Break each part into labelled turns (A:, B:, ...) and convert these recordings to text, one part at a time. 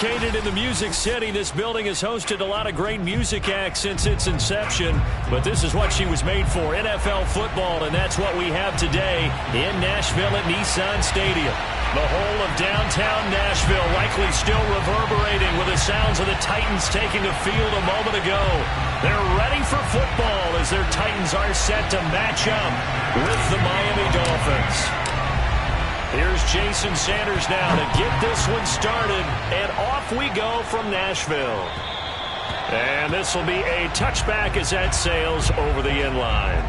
A: Located in the Music City, this building has hosted a lot of great music acts since its inception, but this is what she was made for, NFL football, and that's what we have today in Nashville at Nissan Stadium. The whole of downtown Nashville likely still reverberating with the sounds of the Titans taking the field a moment ago. They're ready for football as their Titans are set to match up with the Miami Dolphins. Here's Jason Sanders now to get this one started, and off we go from Nashville. And this will be a touchback as that sails over the end line.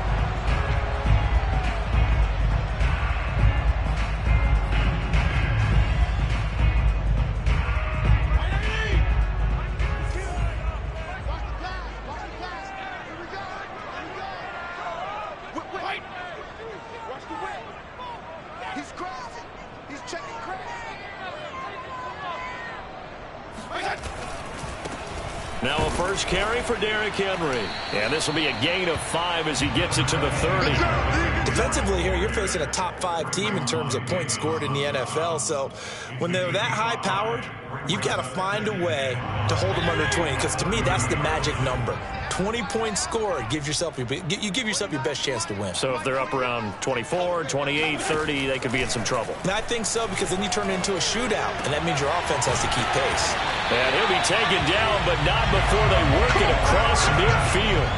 A: Now a first carry for Derrick Henry. And this will be a gain of 5 as he gets it to the 30.
B: Defensively here, you're facing a top 5 team in terms of points scored in the NFL. So when they're that high-powered, you've got to find a way to hold them under 20. Because to me, that's the magic number. 20 points scored gives yourself you give yourself your best chance to win.
A: So if they're up around 24, 28, 30, they could be in some trouble.
B: And I think so, because then you turn it into a shootout, and that means your offense has to keep pace.
A: And he'll be taken down, but not before they work it across midfield.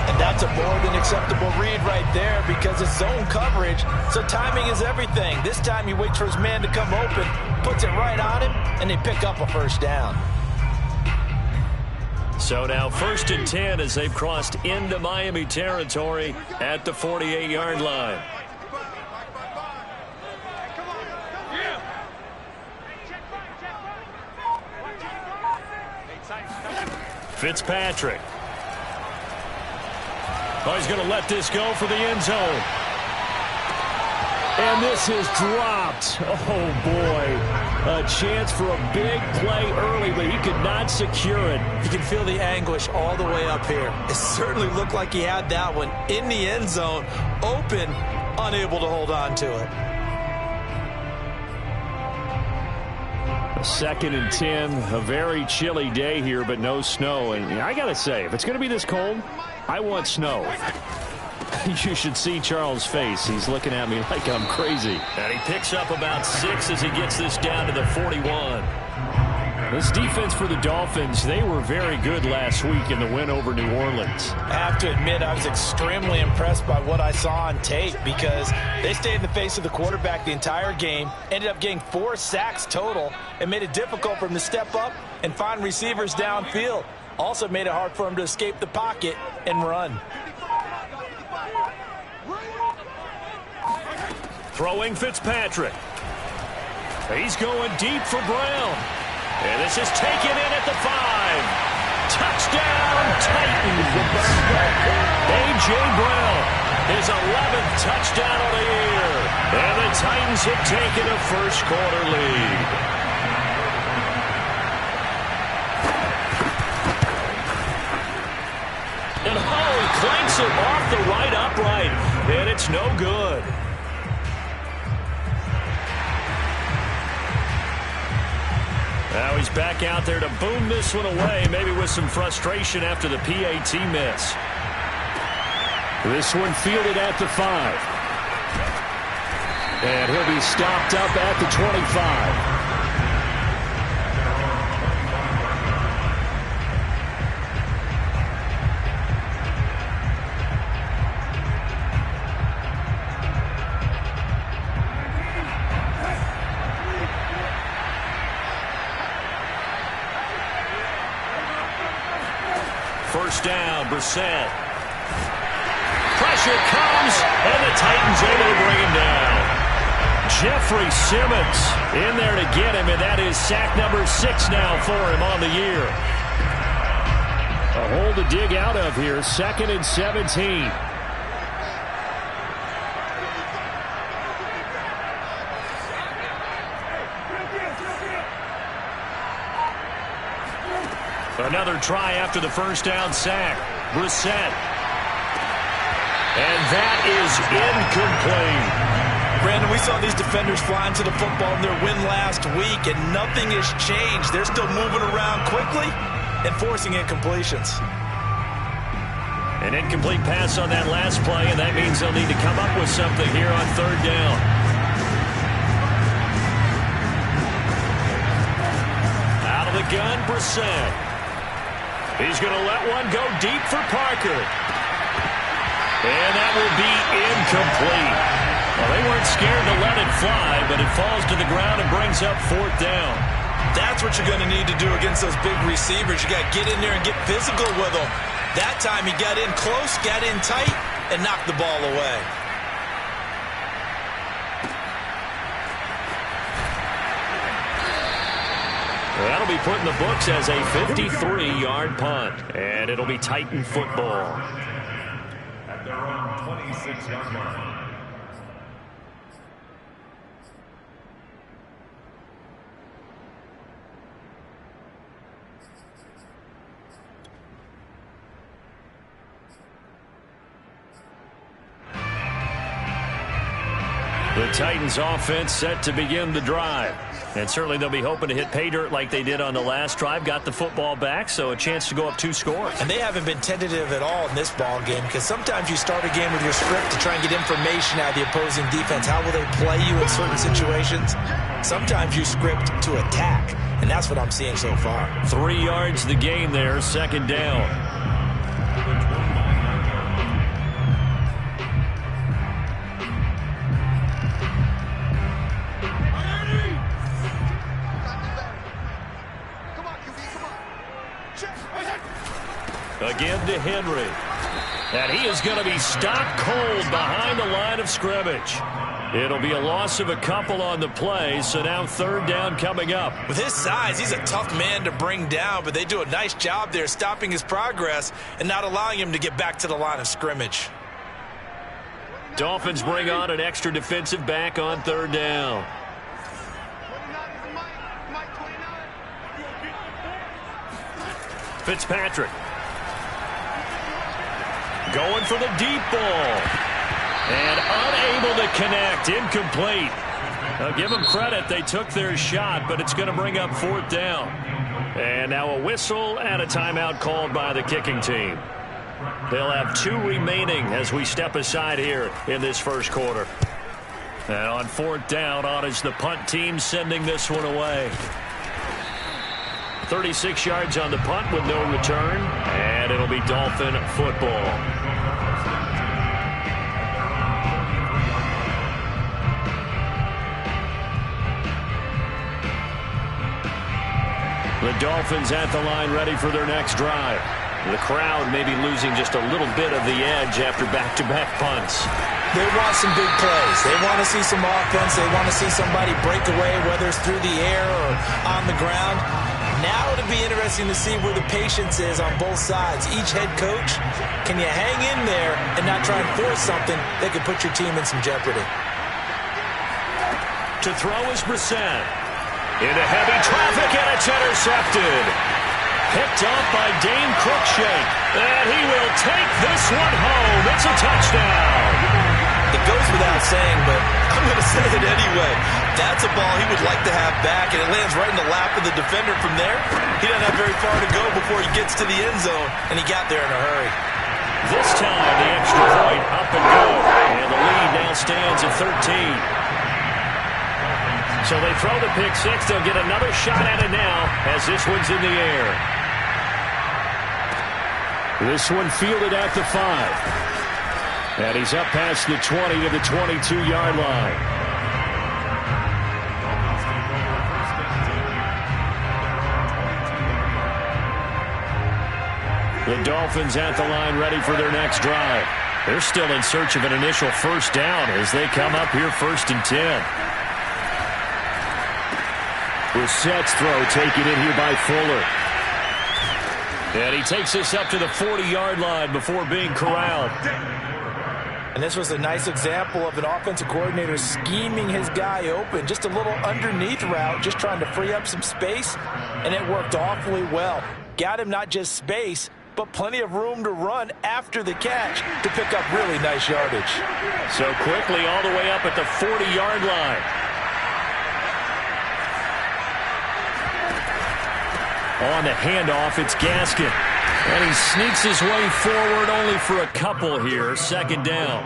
B: And that's a more than acceptable read right there, because it's zone coverage, so timing is everything. This time he waits for his man to come open, puts it right on him, and they pick up a first down.
A: So now 1st and 10 as they've crossed into Miami territory at the 48-yard line. Fitzpatrick. Oh, he's going to let this go for the end zone. And this is dropped. Oh, boy. A chance for a big play early, but he could not secure it.
B: You can feel the anguish all the way up here. It certainly looked like he had that one in the end zone, open, unable to hold on to it.
A: 2nd and 10, a very chilly day here, but no snow. And I got to say, if it's going to be this cold, I want snow. You should see Charles' face. He's looking at me like I'm crazy. And he picks up about 6 as he gets this down to the 41. This defense for the Dolphins, they were very good last week in the win over New Orleans.
B: I have to admit, I was extremely impressed by what I saw on tape, because they stayed in the face of the quarterback the entire game, ended up getting 4 sacks total, and made it difficult for him to step up and find receivers downfield. Also made it hard for him to escape the pocket and run.
A: Throwing Fitzpatrick. He's going deep for Brown. And this is taken in at the 5. Touchdown, Titans. A.J. Brown, his 11th touchdown of the year. And the Titans have taken a first-quarter lead. And he clanks it off the right upright. And it's no good. Now he's back out there to boom this one away, maybe with some frustration after the PAT miss. This one fielded at the 5. And he'll be stopped up at the 25. First down, Brissett. Pressure comes, and the Titans able to bring him down. Jeffrey Simmons in there to get him, and that is sack number 6 now for him on the year. A hole to dig out of here, 2nd and 17. Another try after the first down sack. Brissett. And that is incomplete.
B: Brandon, we saw these defenders flying to the football in their win last week, and nothing has changed. They're still moving around quickly and forcing incompletions.
A: An incomplete pass on that last play, and that means they'll need to come up with something here on third down. Out of the gun, Brissett. He's going to let one go deep for Parker. And that will be incomplete. Well, they weren't scared to let it fly, but it falls to the ground and brings up fourth down.
B: That's what you're going to need to do against those big receivers. You got to get in there and get physical with them. That time he got in close, got in tight, and knocked the ball away.
A: That'll be put in the books as a 53-yard punt, and it'll be Titan football.
C: At their own 26-yard line.
A: The Titans offense set to begin the drive. And certainly they'll be hoping to hit pay dirt like they did on the last drive. Got the football back, so a chance to go up 2 scores.
B: And they haven't been tentative at all in this ball game, because sometimes you start a game with your script to try and get information out of the opposing defense. How will they play you in certain situations? Sometimes you script to attack, and that's what I'm seeing so far.
A: 3 yards the gain there, second down. Again to Henry. And he is going to be stopped cold behind the line of scrimmage. It'll be a loss of a couple on the play, so now third down coming up.
B: With his size, he's a tough man to bring down, but they do a nice job there stopping his progress and not allowing him to get back to the line of scrimmage.
A: Dolphins bring on an extra defensive back on third down. Fitzpatrick. Going for the deep ball. And unable to connect. Incomplete. Now give them credit. They took their shot, but it's going to bring up fourth down. And now a whistle and a timeout called by the kicking team. They'll have 2 remaining as we step aside here in this first quarter. And on fourth down, on is the punt team sending this one away. 36 yards on the punt with no return, and it'll be Dolphin football. The Dolphins at the line ready for their next drive. The crowd may be losing just a little bit of the edge after back-to-back punts.
B: They want some big plays. They want to see some offense. They want to see somebody break away, whether it's through the air or on the ground. Now it'll be interesting to see where the patience is on both sides. Each head coach, can you hang in there and not try and force something that could put your team in some jeopardy?
A: To throw is Brissett. Into heavy traffic, and it's intercepted. Picked up by Dane Cruikshank. And he will take this one home. It's a touchdown.
B: It goes without saying, but I'm going to say it anyway. That's a ball he would like to have back, and it lands right in the lap of the defender from there. He doesn't have very far to go before he gets to the end zone, and he got there in a hurry.
A: This time, the extra point up and go. And the lead now stands at 13. So they throw the pick six. They'll get another shot at it now as this one's in the air. This one fielded at the 5. And he's up past the 20 to the 22-yard line. The Dolphins at the line ready for their next drive. They're still in search of an initial first down as they come up here 1st and 10. Brissett's throw taken in here by Fuller. And he takes this up to the 40-yard line before being corralled.
B: And this was a nice example of an offensive coordinator scheming his guy open. Just a little underneath route, just trying to free up some space, and it worked awfully well. Got him not just space, but plenty of room to run after the catch to pick up really nice yardage.
A: So quickly all the way up at the 40-yard line. On the handoff, it's Gaskin. And he sneaks his way forward only for a couple here. Second down.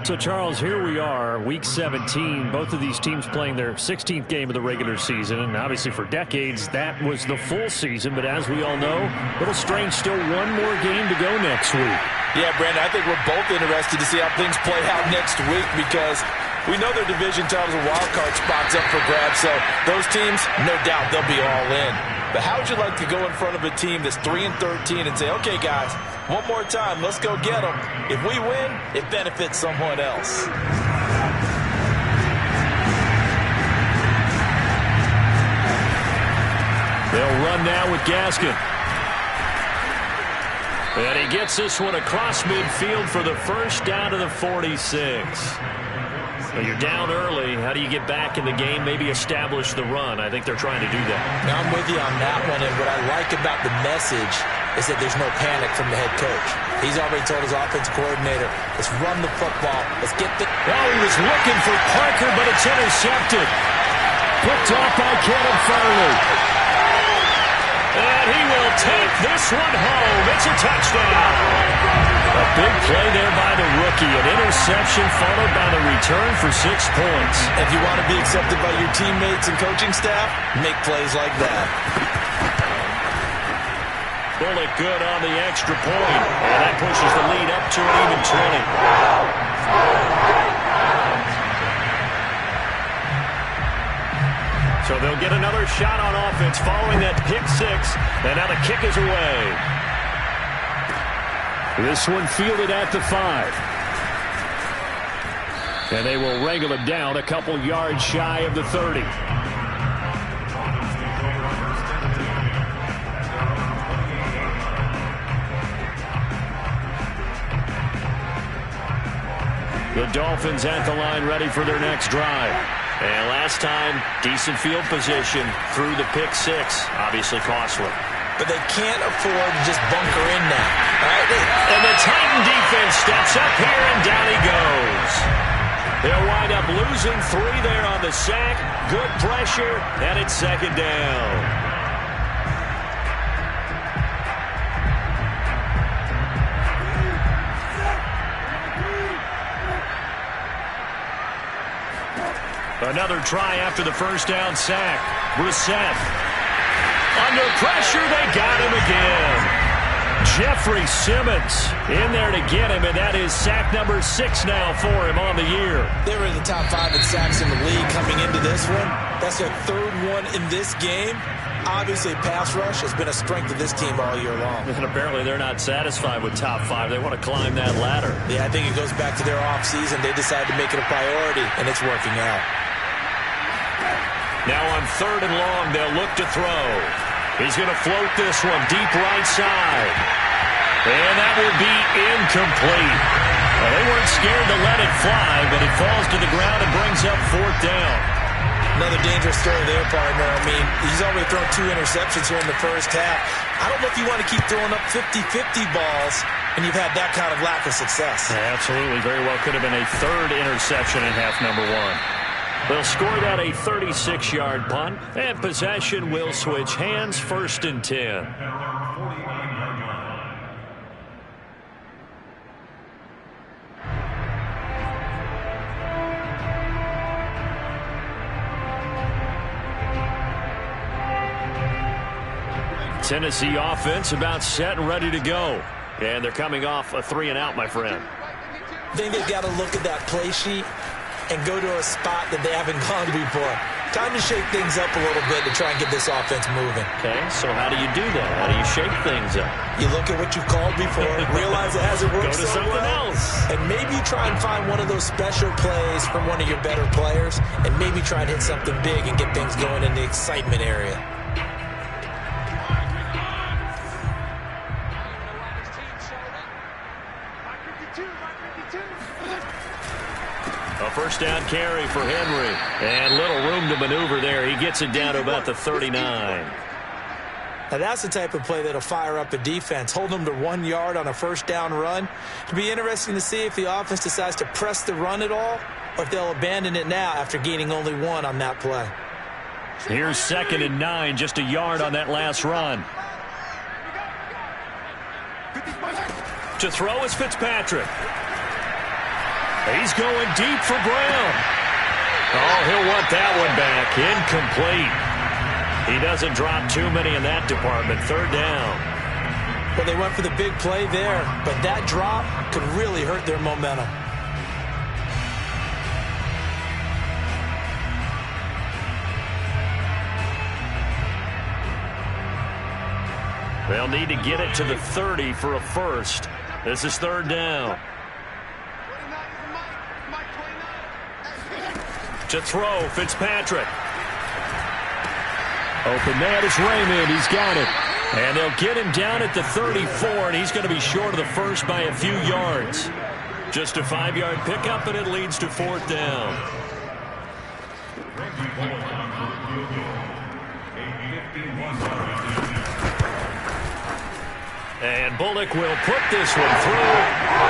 A: So, Charles, here we are, Week 17. Both of these teams playing their 16th game of the regular season. And obviously for decades, that was the full season. But as we all know, a little strange, still one more game to go next week.
B: Yeah, Brandon, I think we're both interested to see how things play out next week because we know their division titles and wild card spots up for grabs. So those teams, no doubt, they'll be all in. But how would you like to go in front of a team that's 3-13 and say, okay, guys, one more time, let's go get them. If we win, it benefits someone else.
A: They'll run now with Gaskin. And he gets this one across midfield for the first down to the 46. So you're down early. How do you get back in the game? Maybe establish the run. I think they're trying to do that.
B: Now I'm with you on that one, and what I like about the message is that there's no panic from the head coach. He's already told his offensive coordinator, let's run the football. Let's get the...
A: Oh, he was looking for Parker, but it's intercepted. Picked off by Kevin Farley. And he will take this one home. It's a touchdown. A big play there by the rookie. An interception followed by the return for 6 points.
B: If you want to be accepted by your teammates and coaching staff, make plays like that.
A: Bullet good on the extra point. And that pushes the lead up to an even 20. So they'll get another shot on offense following that pick six. And now the kick is away. This one fielded at the 5. And they will wrangle him down a couple yards shy of the 30. The Dolphins at the line ready for their next drive. And last time, decent field position through the pick six. Obviously costly.
B: But they can't afford to just bunker in now. All right?
A: And the Titan defense steps up here, and down he goes. They'll wind up losing 3 there on the sack. Good pressure, and it's second down. Another try after the first down sack. Brissett. Under pressure, they got him again. Jeffrey Simmons in there to get him, and that is sack number 6 now for him on the year.
B: They were in the top 5 in sacks in the league coming into this one. That's their 3rd one in this game. Obviously, pass rush has been a strength of this team all year long.
A: And apparently they're not satisfied with top 5. They want to climb that ladder.
B: Yeah, I think it goes back to their offseason. They decided to make it a priority, and it's working out.
A: Now on 3rd and long, they'll look to throw. He's going to float this one deep right side. And that will be incomplete. Well, they weren't scared to let it fly, but it falls to the ground and brings up 4th down.
B: Another dangerous throw there, partner. I mean, he's already thrown 2 interceptions here in the first half. I don't know if you want to keep throwing up 50-50 balls and you've had that kind of lack of success.
A: Absolutely. Very well could have been a 3rd interception in half number 1. They'll score that a 36-yard punt, and possession will switch hands, 1st and 10. Tennessee offense about set and ready to go. And they're coming off a 3-and-out, my friend.
B: I think they've got to look at that play sheet and go to a spot that they haven't gone before. Time to shake things up a little bit to try and get this offense moving.
A: Okay, so how do you do that? How do you shake things up?
B: You look at what you've called before, realize it hasn't worked
A: Go to
B: so
A: something
B: well,
A: else.
B: and maybe try and find one of those special plays from one of your better players, and maybe try and hit something big and get things going in the excitement area.
A: A first down carry for Henry. And little room to maneuver there. He gets it down to about the 39.
B: Now that's the type of play that'll fire up a defense, hold them to 1 yard on a first down run. It'll be interesting to see if the offense decides to press the run at all, or if they'll abandon it now after gaining only 1 on that play.
A: Here's 2nd and 9, just a yard on that last run. To throw is Fitzpatrick. He's going deep for Brown. Oh, he'll want that one back. Incomplete. He doesn't drop too many in that department. 3rd down.
B: Well, they went for the big play there, but that drop could really hurt their momentum.
A: They'll need to get it to the 30 for a first. This is 3rd down. To throw, Fitzpatrick. Open man is Raymond. He's got it. And they'll get him down at the 34, and he's going to be short of the first by a few yards. Just a 5-yard pickup, and it leads to 4th down. And Bullock will put this one through,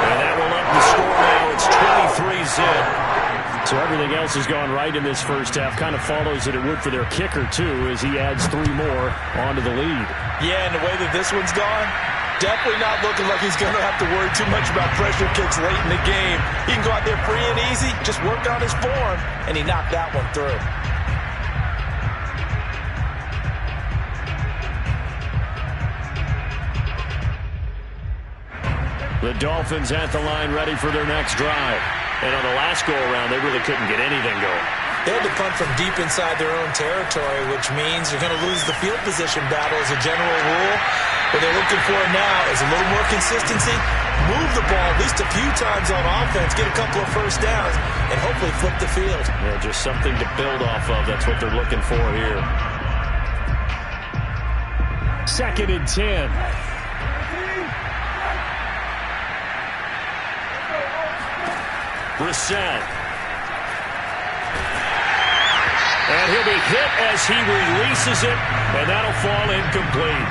A: and that will up the score now. It's 23-zip. So everything else has gone right in this first half. Kind of follows that it would for their kicker, too, as he adds 3 more onto the lead.
B: Yeah, and the way that this one's gone, definitely not looking like he's going to have to worry too much about pressure kicks late in the game. He can go out there free and easy, just work on his form, and he knocked that one through.
A: The Dolphins at the line, ready for their next drive. And on the last go-around, they really couldn't get anything going.
B: They had to punt from deep inside their own territory, which means they're going to lose the field position battle as a general rule. What they're looking for now is a little more consistency, move the ball at least a few times on offense, get a couple of first downs, and hopefully flip the field.
A: Yeah, just something to build off of. That's what they're looking for here. 2nd and 10. Brissett. And he'll be hit as he releases it, and that'll fall incomplete.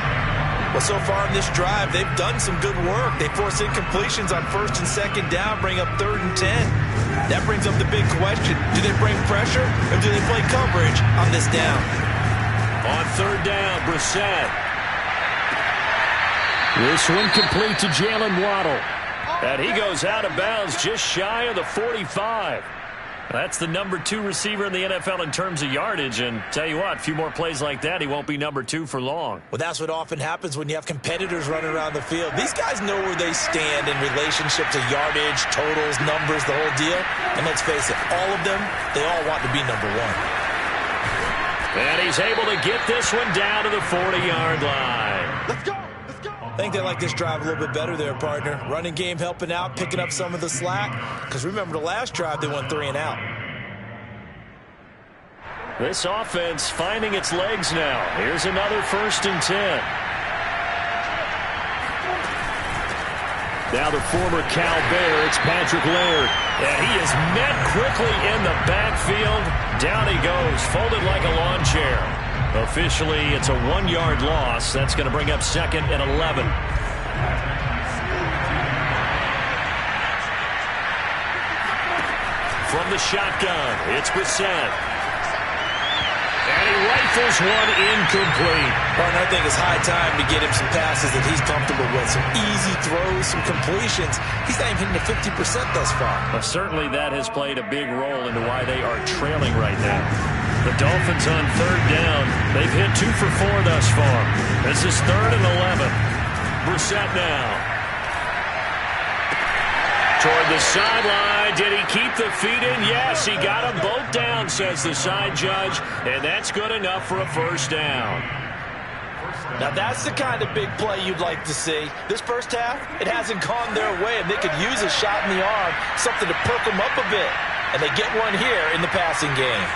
B: Well, so far in this drive, they've done some good work. They force incompletions on 1st and 2nd down, bring up 3rd and 10. That brings up the big question. Do they bring pressure, or do they play coverage on this down?
A: On 3rd down, Brissett. This one complete to Jalen Waddle. And he goes out of bounds just shy of the 45. That's the number 2 receiver in the NFL in terms of yardage. And tell you what, a few more plays like that, he won't be number 2 for long.
B: Well, that's what often happens when you have competitors running around the field. These guys know where they stand in relationship to yardage, totals, numbers, the whole deal. And let's face it, all of them, they all want to be number 1.
A: And he's able to get this one down to the 40-yard line.
B: Let's go. I think they like this drive a little bit better there, partner. Running game helping out, picking up some of the slack. Because remember, the last drive, they went 3 and out.
A: This offense finding its legs now. Here's another 1st and 10. Now the former Cal Bear, it's Patrick Laird. And he is met quickly in the backfield. Down he goes, folded like a lawn chair. Officially, it's a 1-yard loss. That's going to bring up 2nd and 11. From the shotgun, it's Brissett. And he rifles one incomplete.
B: Partner, I think it's high time to get him some passes that he's comfortable with. Some easy throws, some completions. He's not even hitting the 50% thus far.
A: Well, certainly that has played a big role into why they are trailing right now. The Dolphins on 3rd down. They've hit 2 for 4 thus far. This is 3rd and 11. Brissett now. Toward the sideline. Did he keep the feet in? Yes, he got them both down, says the side judge. And that's good enough for a first down.
B: Now that's the kind of big play you'd like to see. This first half, it hasn't gone their way, and they could use a shot in the arm, something to perk them up a bit. And they get one here in the passing game.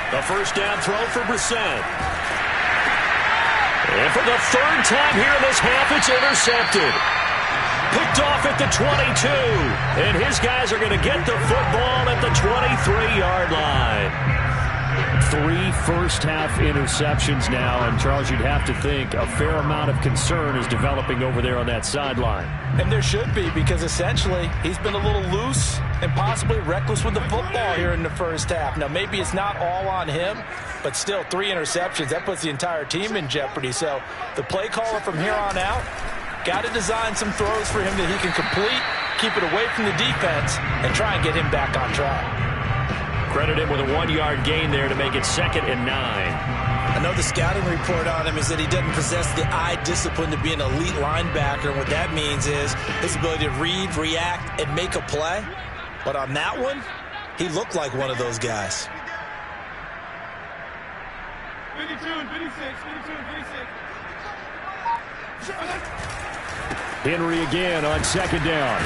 A: The first down throw for Brissett. And for the 3rd time here in this half, it's intercepted. Picked off at the 22. And his guys are going to get the football at the 23-yard line. 3 first-half interceptions now, and Charles, you'd have to think a fair amount of concern is developing over there on that sideline.
B: And there should be, because essentially he's been a little loose and possibly reckless with the football here in the first half. Now, maybe it's not all on him, but still 3 interceptions. That puts the entire team in jeopardy. So the play caller from here on out got to design some throws for him that he can complete, keep it away from the defense, and try and get him back on track.
A: Credit him with a 1-yard gain there to make it 2nd and 9.
B: I know the scouting report on him is that he doesn't possess the eye discipline to be an elite linebacker. And what that means is his ability to read, react, and make a play. But on that one, he looked like one of those guys.
C: 52 and 56, 52 and 56.
A: Henry again on 2nd down.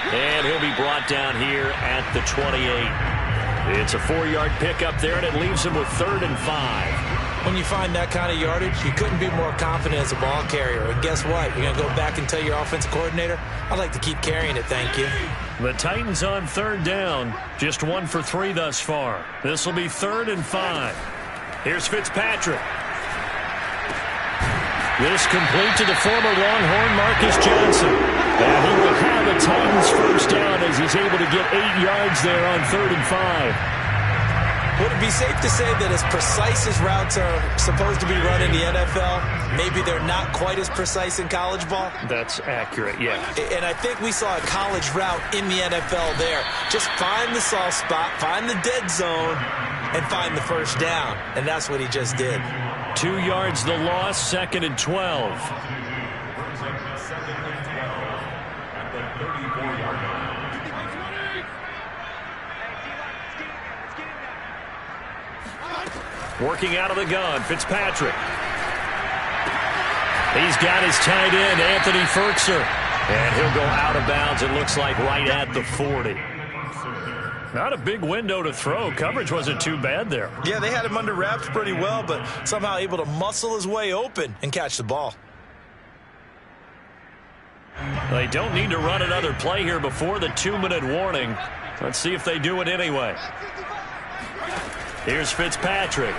A: And he'll be brought down here at the 28. It's a 4-yard pickup there, and it leaves him with 3rd and 5.
B: When you find that kind of yardage, you couldn't be more confident as a ball carrier. And guess what? You're going to go back and tell your offensive coordinator, I'd like to keep carrying it, thank you.
A: The Titans on 3rd down. Just 1 for 3 thus far. This will be 3rd and 5. Here's Fitzpatrick. This complete to the former Longhorn Marcus Johnson. And he will have a Titans first down as he's able to get 8 yards there on 3rd and 5.
B: Would it be safe to say that as precise as routes are supposed to be run in the NFL, maybe they're not quite as precise in college ball?
A: That's accurate, yeah.
B: And I think we saw a college route in the NFL there. Just find the soft spot, find the dead zone, and find the first down. And that's what he just did.
A: 2 yards the loss, 2nd and 12. Working out of the gun, Fitzpatrick. He's got his tight end, Anthony Ferkser. And he'll go out of bounds, it looks like, right at the 40. Not a big window to throw. Coverage wasn't too bad there.
B: Yeah, they had him under wraps pretty well, but somehow able to muscle his way open and catch the ball.
A: They don't need to run another play here before the 2-minute warning. Let's see if they do it anyway. Here's Fitzpatrick.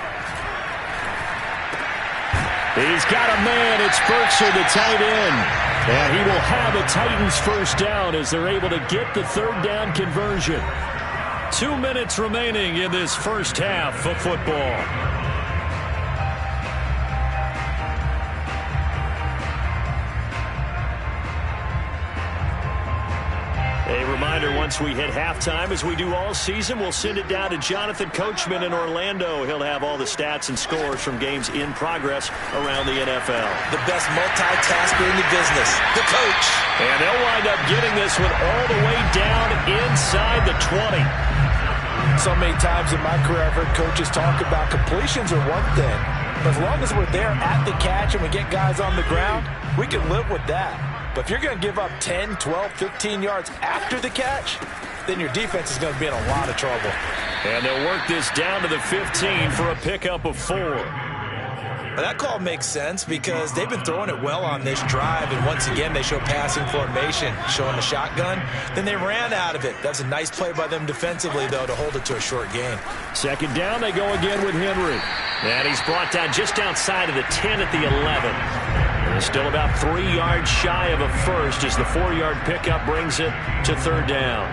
A: He's got a man. It's Ferkser, the tight end. And he will have a Titans first down as they're able to get the 3rd down conversion. 2 minutes remaining in this first half of football. A reminder, once we hit halftime, as we do all season, we'll send it down to Jonathan Coachman in Orlando. He'll have all the stats and scores from games in progress around the NFL.
B: The best multitasker in the business, the coach.
A: And they'll wind up getting this one all the way down inside the 20.
B: So many times in my career, I've heard coaches talk about completions are one thing. But as long as we're there at the catch and we get guys on the ground, we can live with that. But if you're going to give up 10, 12, 15 yards after the catch, then your defense is going to be in a lot of trouble.
A: And they'll work this down to the 15 for a pickup of 4.
B: Now that call makes sense because they've been throwing it well on this drive, and once again they show passing formation, showing the shotgun. Then they ran out of it. That's a nice play by them defensively, though, to hold it to a short gain.
A: 2nd down, they go again with Henry. And he's brought down just outside of the 10 at the 11. And still about 3 yards shy of a first as the 4-yard pickup brings it to 3rd down.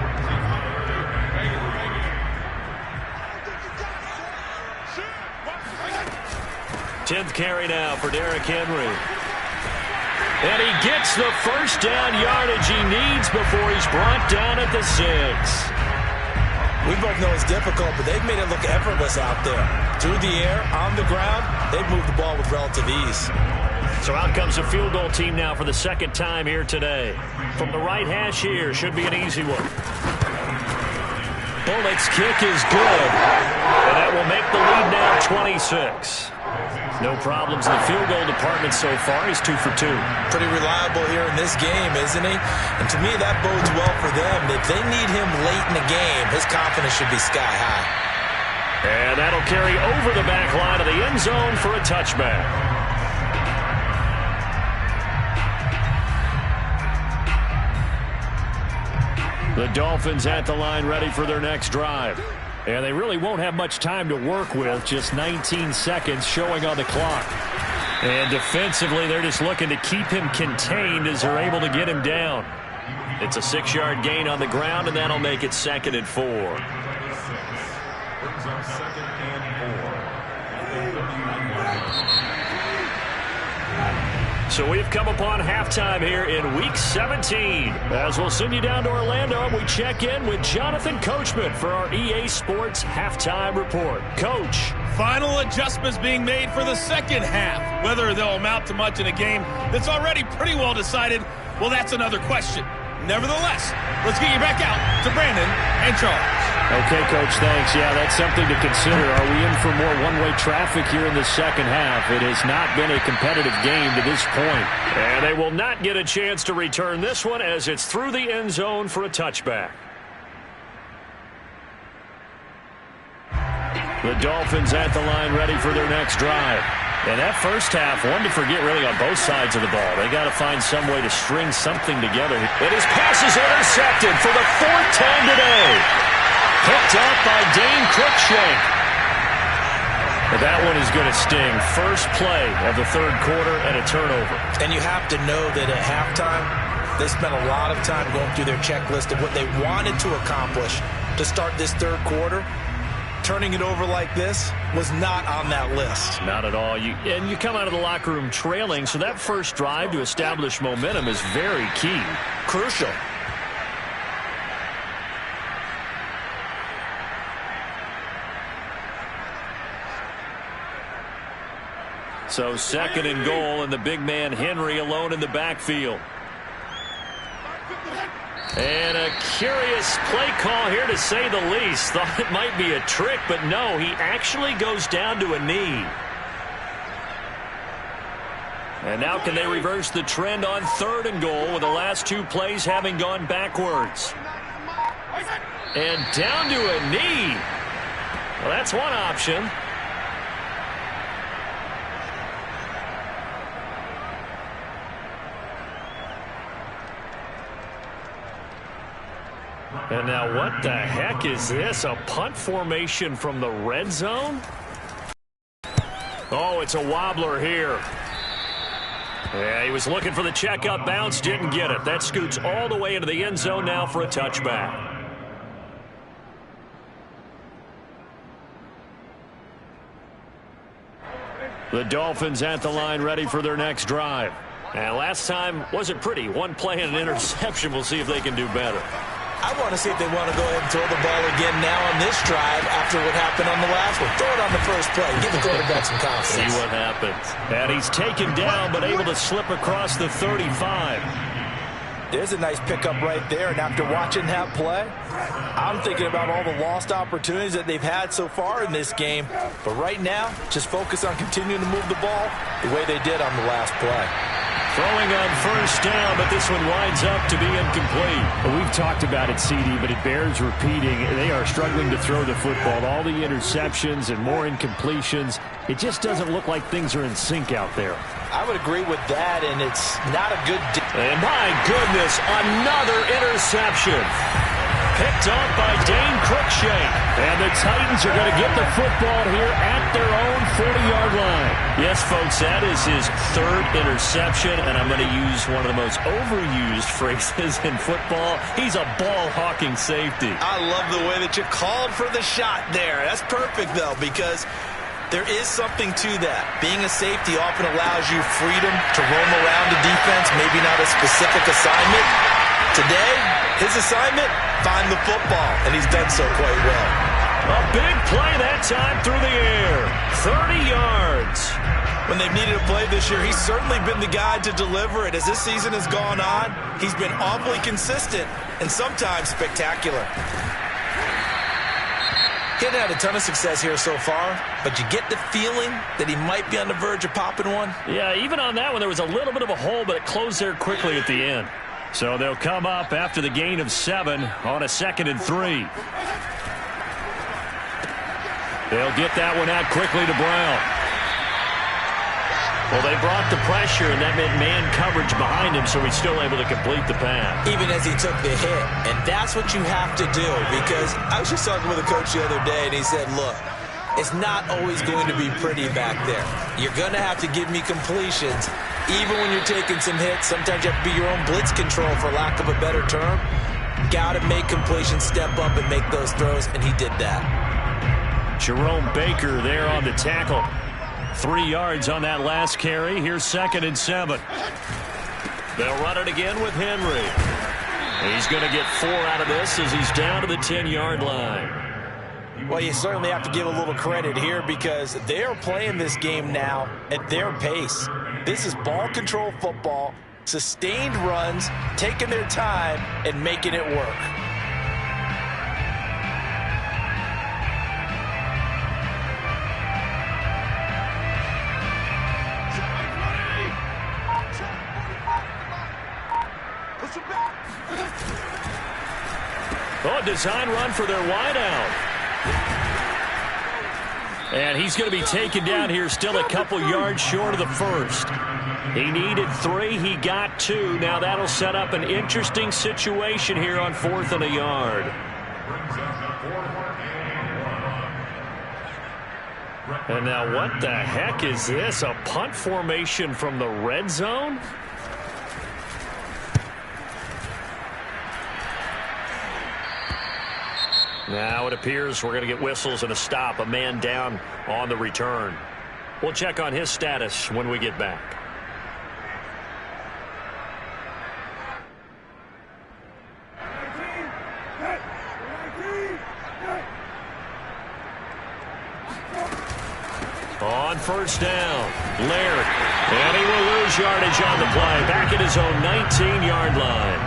A: 10th carry now for Derrick Henry. And he gets the first down yardage he needs before he's brought down at the 6.
B: We both know it's difficult, but they've made it look effortless out there. Through the air, on the ground, they've moved the ball with relative ease.
A: So out comes a field goal team now for the 2nd time here today. From the right hash here, should be an easy one. Bullock's kick is good. And that will make the lead now 26. No problems in the field goal department so far. He's 2 for 2.
B: Pretty reliable here in this game, isn't he? And to me, that bodes well for them. If they need him late in the game, his confidence should be sky high.
A: And that'll carry over the back line of the end zone for a touchback. The Dolphins at the line ready for their next drive. And they really won't have much time to work with, just 19 seconds showing on the clock. And defensively, they're just looking to keep him contained as they're able to get him down. It's a 6-yard gain on the ground, and that'll make it 2nd and 4.
C: Brings up 2nd and 4.
A: So we've come upon halftime here in Week 17. As we'll send you down to Orlando, and we check in with Jonathan Coachman for our EA Sports Halftime Report. Coach.
D: Final adjustments being made for the second half. Whether they'll amount to much in a game that's already pretty well decided, well, that's another question. Nevertheless, let's get you back out to Brandon and Charles.
A: Okay, Coach, thanks. Yeah, that's something to consider. Are we in for more one-way traffic here in the second half? It has not been a competitive game to this point. And they will not get a chance to return this one as it's through the end zone for a touchback. The Dolphins at the line ready for their next drive. And that first half, one to forget really on both sides of the ball. They got to find some way to string something together. And his pass is intercepted for the 4th time today. Picked up by Dane Cruikshank. But that one is going to sting. First play of the 3rd quarter and a turnover.
B: And you have to know that at halftime, they spent a lot of time going through their checklist of what they wanted to accomplish to start this 3rd quarter. Turning it over like this was not on that list.
A: Not at all. You come out of the locker room trailing, so that first drive to establish momentum is very key.
B: Crucial.
A: So 2nd and goal, and the big man Henry alone in the backfield. And a curious play call here, to say the least. Thought it might be a trick, but no, he actually goes down to a knee. And now can they reverse the trend on 3rd and goal with the last 2 plays having gone backwards? And down to a knee. Well, that's one option. And now what the heck is this? A punt formation from the red zone? Oh, it's a wobbler here. Yeah, he was looking for the checkup bounce, didn't get it. That scoots all the way into the end zone now for a touchback. The Dolphins at the line ready for their next drive. And last time wasn't pretty. One play and an interception. We'll see if they can do better.
B: I want to see if they want to go ahead and throw the ball again now on this drive after what happened on the last one. Throw it on the first play. Give the quarterback some confidence.
A: See what happens. And he's taken down, but able to slip across the 35.
B: There's a nice pickup right there. And after watching that play, I'm thinking about all the lost opportunities that they've had so far in this game. But right now, just focus on continuing to move the ball the way they did on the last play.
A: Throwing on first down, but this one winds up to be incomplete.
E: Well, we've talked about it, CD, but it bears repeating. They are struggling to throw the football. All the interceptions and more incompletions. It just doesn't look like things are in sync out there.
B: I would agree with that, and it's not a good...
A: And my goodness, another interception. Picked up by Dane Cruikshank. And the Titans are going to get the football here at their own 40-yard line. Yes, folks, that is his 3rd interception, and I'm going to use one of the most overused phrases in football. He's a ball-hawking safety.
B: I love the way that you called for the shot there. That's perfect, though, because there is something to that. Being a safety often allows you freedom to roam around the defense, maybe not a specific assignment. Today, his assignment, find the football, and he's done so quite well.
A: A big play that time through the air. 30 yards.
B: When they've needed a play this year, he's certainly been the guy to deliver it. As this season has gone on, he's been awfully consistent and sometimes spectacular. He hasn't had a ton of success here so far, but you get the feeling that he might be on the verge of popping one.
A: Yeah, even on that one, there was a little bit of a hole, but it closed there quickly at the end. So they'll come up after the gain of 7 on a 2nd and 3. They'll get that one out quickly to Brown. Well, they brought the pressure, and that meant man coverage behind him, so he's still able to complete the pass.
B: Even as he took the hit. And that's what you have to do, because I was just talking with a coach the other day, and he said, look, it's not always going to be pretty back there. You're going to have to give me completions. Even when you're taking some hits, sometimes you have to be your own blitz control, for lack of a better term. Got to make completions, step up, and make those throws, and he did that.
A: Jerome Baker there on the tackle. 3 yards on that last carry. Here's 2nd and 7. They'll run it again with Henry. He's going to get 4 out of this as he's down to the 10-yard line.
B: Well, you certainly have to give a little credit here, because they are playing this game now at their pace. This is ball control football, sustained runs, taking their time, and making it work.
A: Oh, design run for their wideout. And he's going to be taken down here, still a couple yards short of the first. He needed 3. He got 2. Now that'll set up an interesting situation here on 4th and a yard. And now what the heck is this? A punt formation from the red zone? Now it appears we're going to get whistles and a stop. A man down on the return. We'll check on his status when we get back. On first down, Laird. And he will lose yardage on the play. Back at his own 19-yard line.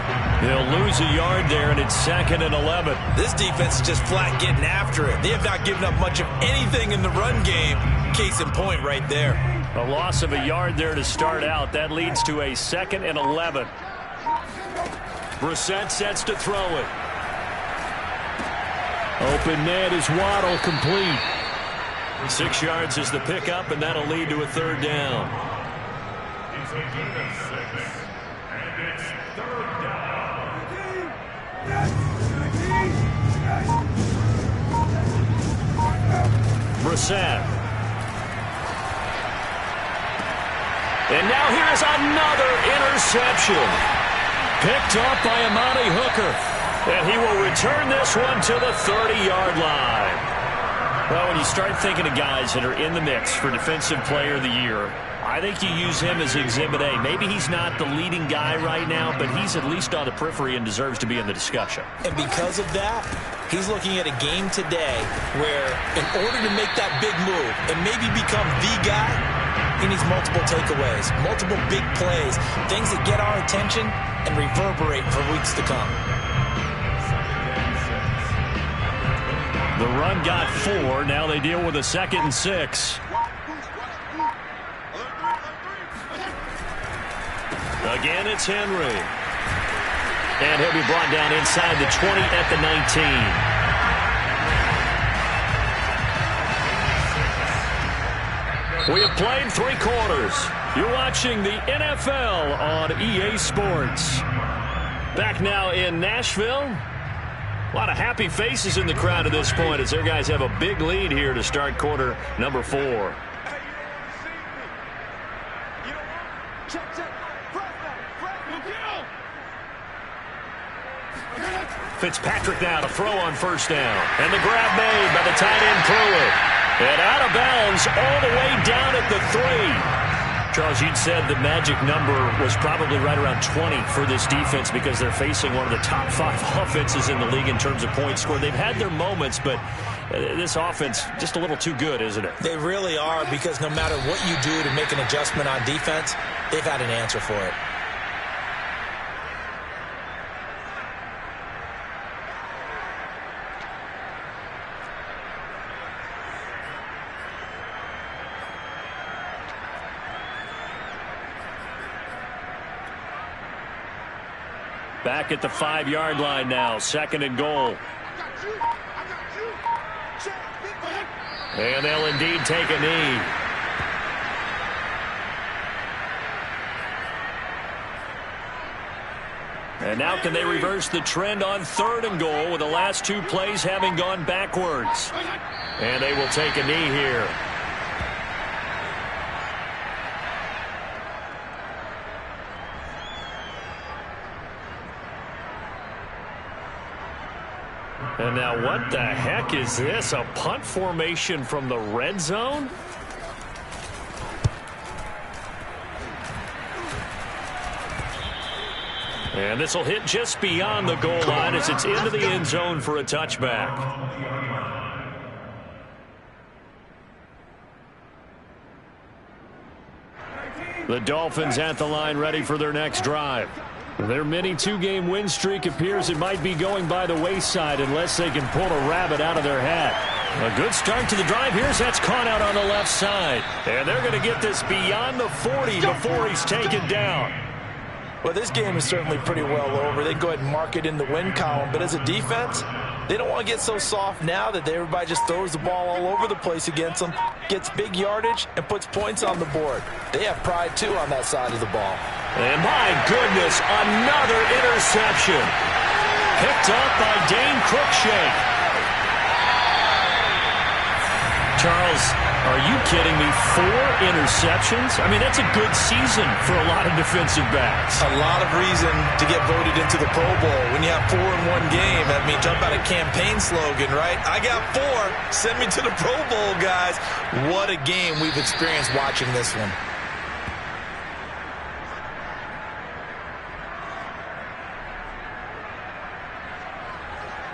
A: They'll lose a yard there, and it's 2nd and 11.
B: This defense is just flat getting after it. They have not given up much of anything in the run game. Case in point right there.
A: A loss of a yard there to start out. That leads to a 2nd and 11. Brissett sets to throw it. Open man is Waddle, complete. 6 yards is the pickup, and that'll lead to a 3rd down.
C: He's a gain of 6, and it's 3rd down.
A: Brissett. And now here is another interception. Picked up by Amani Hooker. And he will return this one to the 30-yard line. Well, when you start thinking of guys that are in the mix for Defensive Player of the Year, I think you use him as Exhibit A. Maybe he's not the leading guy right now, but he's at least on the periphery and deserves to be in the discussion.
B: And because of that, he's looking at a game today where, in order to make that big move and maybe become the guy, he needs multiple takeaways, multiple big plays, things that get our attention and reverberate for weeks to come.
A: The run got 4. Now they deal with a 2nd and 6. Again, it's Henry. And he'll be brought down inside the 20 at the 19. We have played 3 quarters. You're watching the NFL on EA Sports. Back now in Nashville. A lot of happy faces in the crowd at this point as their guys have a big lead here to start quarter number 4. Fitzpatrick now to throw on first down. And the grab made by the tight end Pruitt. And out of bounds all the way down at the 3. Charles, you'd said the magic number was probably right around 20 for this defense because they're facing one of the top 5 offenses in the league in terms of points scored. They've had their moments, but this offense just a little too good, isn't it?
B: They really are, because no matter what you do to make an adjustment on defense, they've had an answer for it.
A: Back at the 5-yard line now, 2nd and goal. And they'll indeed take a knee. And now can they reverse the trend on 3rd and goal with the last 2 plays having gone backwards? And they will take a knee here. And now what the heck is this? A punt formation from the red zone? And this will hit just beyond the goal line as it's into the end zone for a touchback. The Dolphins at the line ready for their next drive. Their mini 2-game win streak appears it might be going by the wayside unless they can pull a rabbit out of their hat. A good start to the drive. Here's that's caught out on the left side. And they're going to get this beyond the 40 before he's taken down.
B: Well, this game is certainly pretty well over. They go ahead and mark it in the win column. But as a defense, they don't want to get so soft now that everybody just throws the ball all over the place against them, gets big yardage, and puts points on the board. They have pride, too, on that side of the ball.
A: And my goodness, another interception. Picked up by Dane Cruikshank. Charles, are you kidding me? 4 interceptions? I mean, that's a good season for a lot of defensive backs.
B: A lot of reason to get voted into the Pro Bowl. When you have 4 in one game, that means talk about a campaign slogan, right? I got 4. Send me to the Pro Bowl, guys. What a game we've experienced watching this one.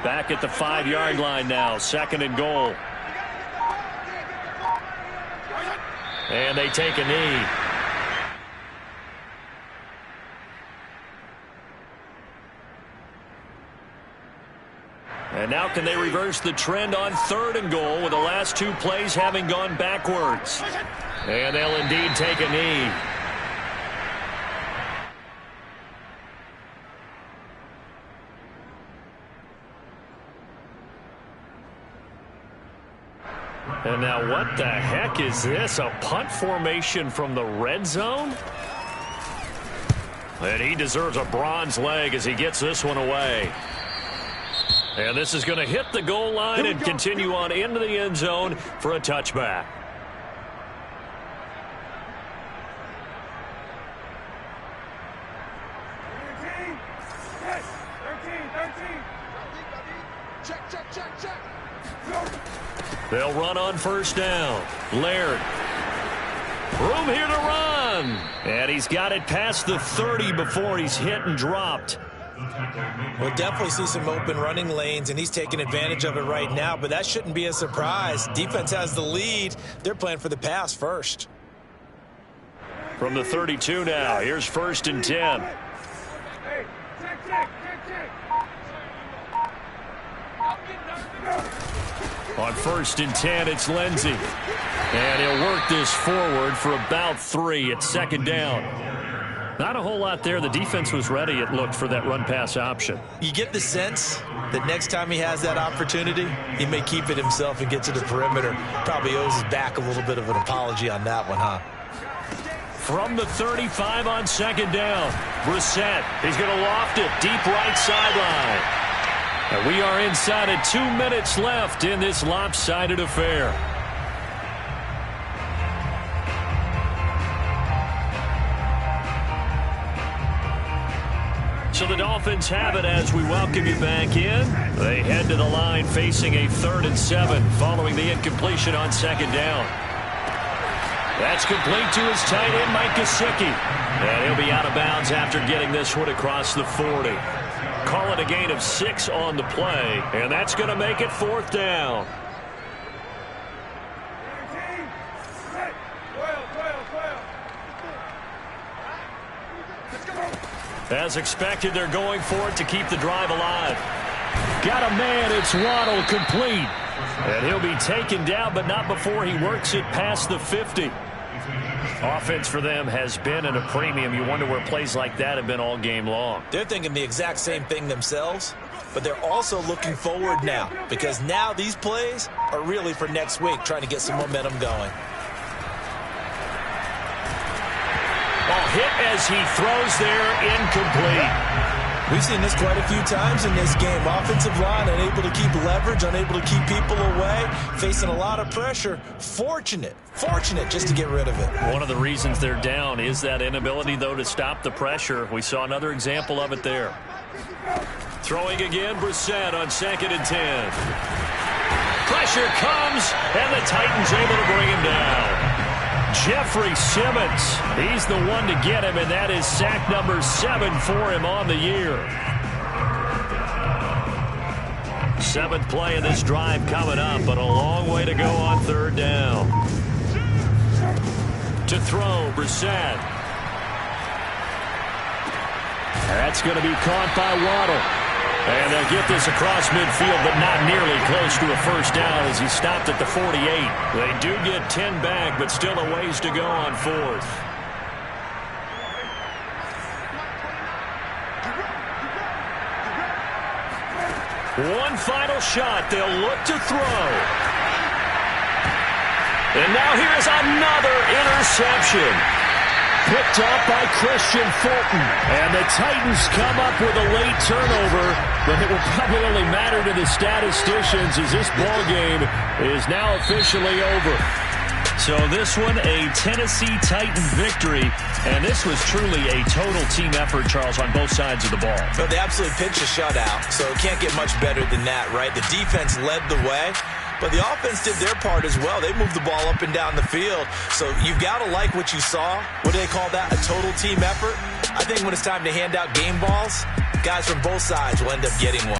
A: Back at the 5-yard line now, 2nd and goal. And they take a knee. And now can they reverse the trend on 3rd and goal with the last 2 plays having gone backwards? And they'll indeed take a knee. And now what the heck is this? A punt formation from the red zone? And he deserves a bronze leg as he gets this one away. And this is going to hit the goal line and continue on into the end zone for a touchback. They'll run on 1st down. Laird. Room here to run. And he's got it past the 30 before he's hit and dropped.
B: We'll definitely see some open running lanes, and he's taking advantage of it right now, but that shouldn't be a surprise. Defense has the lead. They're playing for the pass first.
A: From the 32 now, here's 1st and 10. On 1st and 10, it's Lindsey. And he'll work this forward for about 3 at 2nd down. Not a whole lot there. The defense was ready, it looked, for that run-pass option.
B: You get the sense that next time he has that opportunity, he may keep it himself and get to the perimeter. Probably owes his back a little bit of an apology on that one, huh?
A: From the 35 on 2nd down, Brissett. He's going to loft it deep right sideline. And we are inside of 2 minutes left in this lopsided affair. So the Dolphins have it as we welcome you back in. They head to the line facing a 3rd and 7 following the incompletion on 2nd down. That's complete to his tight end, Mike Gesicki. And he'll be out of bounds after getting this one across the 40. Call it a gain of 6 on the play, and that's going to make it 4th down. As expected, they're going for it to keep the drive alive. Got a man, it's Waddle, complete. And he'll be taken down, but not before he works it past the 50. Offense for them has been at a premium. You wonder where plays like that have been all game long.
B: They're thinking the exact same thing themselves, but they're also looking forward now, because now these plays are really for next week, trying to get some momentum going.
A: Ball hit as he throws there, incomplete.
B: We've seen this quite a few times in this game. Offensive line unable to keep leverage, unable to keep people away, facing a lot of pressure. Fortunate just to get rid of it.
A: One of the reasons they're down is that inability, though, to stop the pressure. We saw another example of it there. Throwing again, Brissett on 2nd and 10. Pressure comes, and the Titans able to bring him down. Jeffrey Simmons, he's the one to get him, and that is sack number 7 for him on the year. 7th play of this drive coming up, but a long way to go on 3rd down. To throw, Brissett. That's going to be caught by Waddle. And they'll get this across midfield, but not nearly close to a first down as he stopped at the 48. They do get 10 back, but still a ways to go on 4th. One final shot. They'll look to throw. And now here's another interception. Picked up by Christian Fulton. And the Titans come up with a late turnover, but it will probably only matter to the statisticians as this ball game is now officially over. So this one, a Tennessee Titan victory, and this was truly a total team effort, Charles, on both sides of the ball.
B: But they absolutely pitched a shutout, so it can't get much better than that, right? The defense led the way. But the offense did their part as well. They moved the ball up and down the field. So you've got to like what you saw. What do they call that? A total team effort? I think when it's time to hand out game balls, guys from both sides will end up getting one.